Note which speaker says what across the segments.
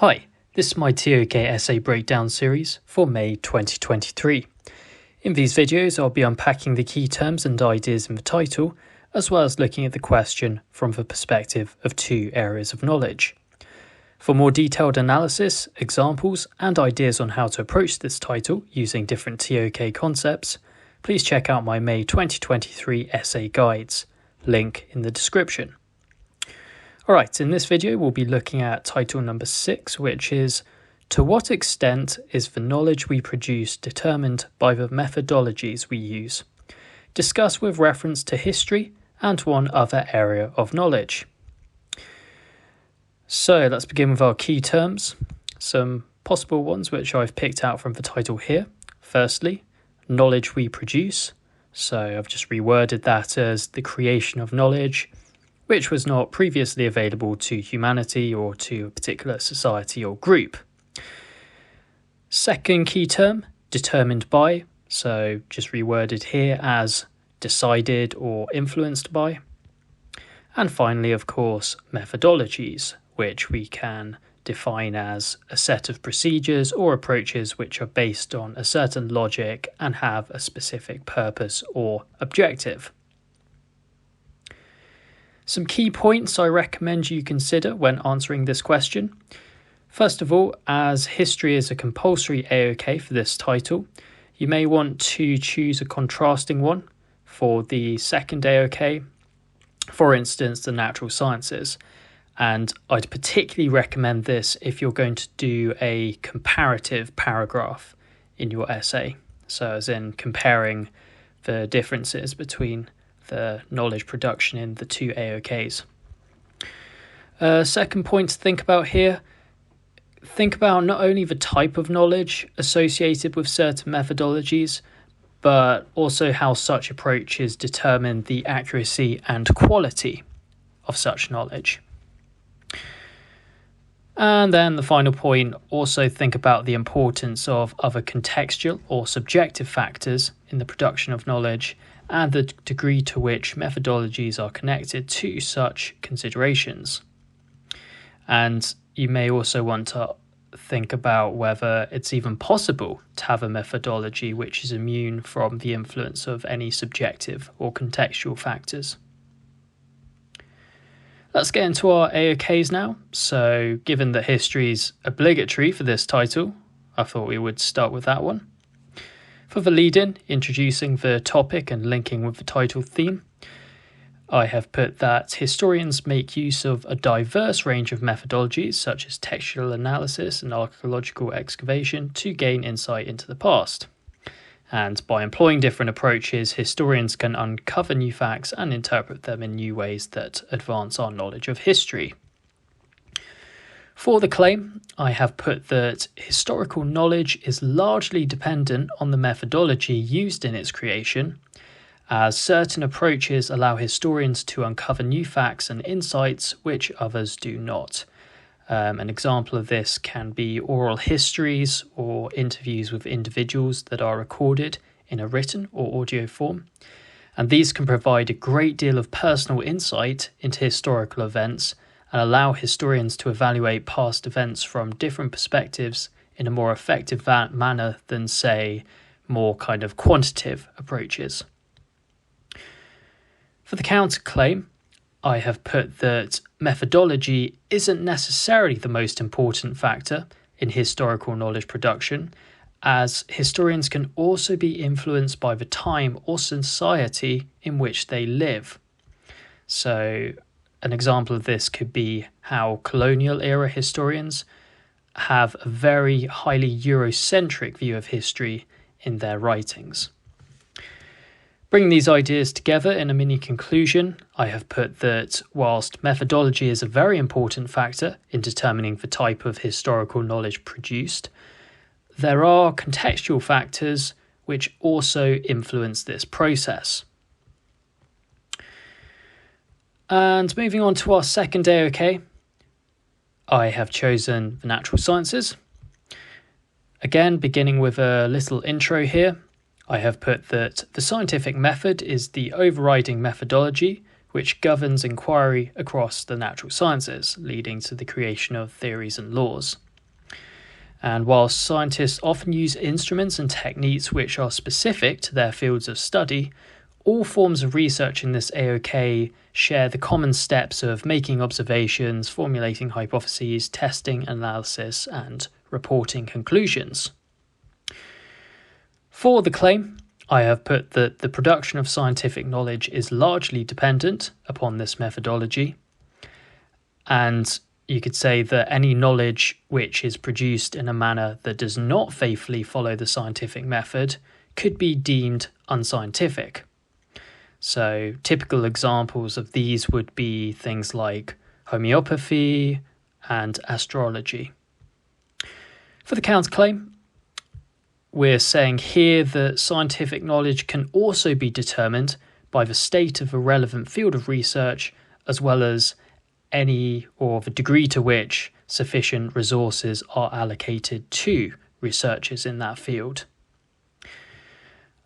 Speaker 1: Hi, this is my TOK essay breakdown series for May 2023. In these videos, I'll be unpacking the key terms and ideas in the title, as well as looking at the question from the perspective of two areas of knowledge. For more detailed analysis, examples, and ideas on how to approach this title using different TOK concepts, please check out my May 2023 essay guides, link in the description. Alright, in this video we'll be looking at title number 6, which is to what extent is the knowledge we produce determined by the methodologies we use? Discuss with reference to history and one other area of knowledge. So let's begin with our key terms, some possible ones which I've picked out from the title here. Firstly, knowledge we produce. So I've just reworded that as the creation of knowledge, which was not previously available to humanity or to a particular society or group. Second key term, determined by, so just reworded here as decided or influenced by. And finally, of course, methodologies, which we can define as a set of procedures or approaches which are based on a certain logic and have a specific purpose or objective. Some key points I recommend you consider when answering this question. First of all, as history is a compulsory AOK for this title, you may want to choose a contrasting one for the second AOK, for instance, the natural sciences. And I'd particularly recommend this if you're going to do a comparative paragraph in your essay. So as in comparing the differences between the knowledge production in the two AOKs. Second point to think about here, think about not only the type of knowledge associated with certain methodologies, but also how such approaches determine the accuracy and quality of such knowledge. And then the final point, also think about the importance of other contextual or subjective factors in the production of knowledge and the degree to which methodologies are connected to such considerations. And you may also want to think about whether it's even possible to have a methodology which is immune from the influence of any subjective or contextual factors. Let's get into our AOKs now. So given that history is obligatory for this title, I thought we would start with that one. For the lead-in, introducing the topic and linking with the title theme, I have put that historians make use of a diverse range of methodologies such as textual analysis and archaeological excavation to gain insight into the past. And by employing different approaches, historians can uncover new facts and interpret them in new ways that advance our knowledge of history. For the claim, I have put that historical knowledge is largely dependent on the methodology used in its creation, as certain approaches allow historians to uncover new facts and insights which others do not. An example of this can be oral histories or interviews with individuals that are recorded in a written or audio form, and these can provide a great deal of personal insight into historical events and allow historians to evaluate past events from different perspectives in a more effective manner than, say, more kind of quantitative approaches. For the counterclaim, I have put that methodology isn't necessarily the most important factor in historical knowledge production, as historians can also be influenced by the time or society in which they live. So, an example of this could be how colonial era historians have a very highly Eurocentric view of history in their writings. Bringing these ideas together in a mini conclusion, I have put that whilst methodology is a very important factor in determining the type of historical knowledge produced, there are contextual factors which also influence this process. And moving on to our second AOK, I have chosen the natural sciences. Again, beginning with a little intro here, I have put that the scientific method is the overriding methodology which governs inquiry across the natural sciences, leading to the creation of theories and laws. And whilst scientists often use instruments and techniques which are specific to their fields of study, all forms of research in this AOK share the common steps of making observations, formulating hypotheses, testing analysis, and reporting conclusions. For the claim, I have put that the production of scientific knowledge is largely dependent upon this methodology, and you could say that any knowledge which is produced in a manner that does not faithfully follow the scientific method could be deemed unscientific. So typical examples of these would be things like homeopathy and astrology. For the counterclaim, we're saying here that scientific knowledge can also be determined by the state of a relevant field of research, as well as any or the degree to which sufficient resources are allocated to researchers in that field.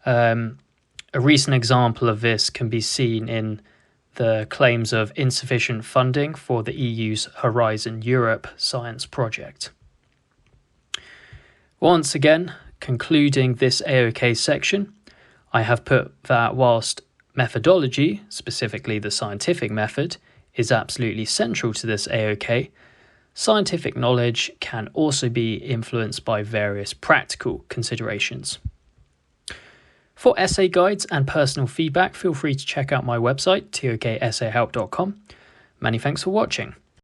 Speaker 1: A recent example of this can be seen in the claims of insufficient funding for the EU's Horizon Europe science project. Once again, concluding this AOK section, I have put that whilst methodology, specifically the scientific method, is absolutely central to this AOK, scientific knowledge can also be influenced by various practical considerations. For essay guides and personal feedback, feel free to check out my website, tokessayhelp.com. Many thanks for watching.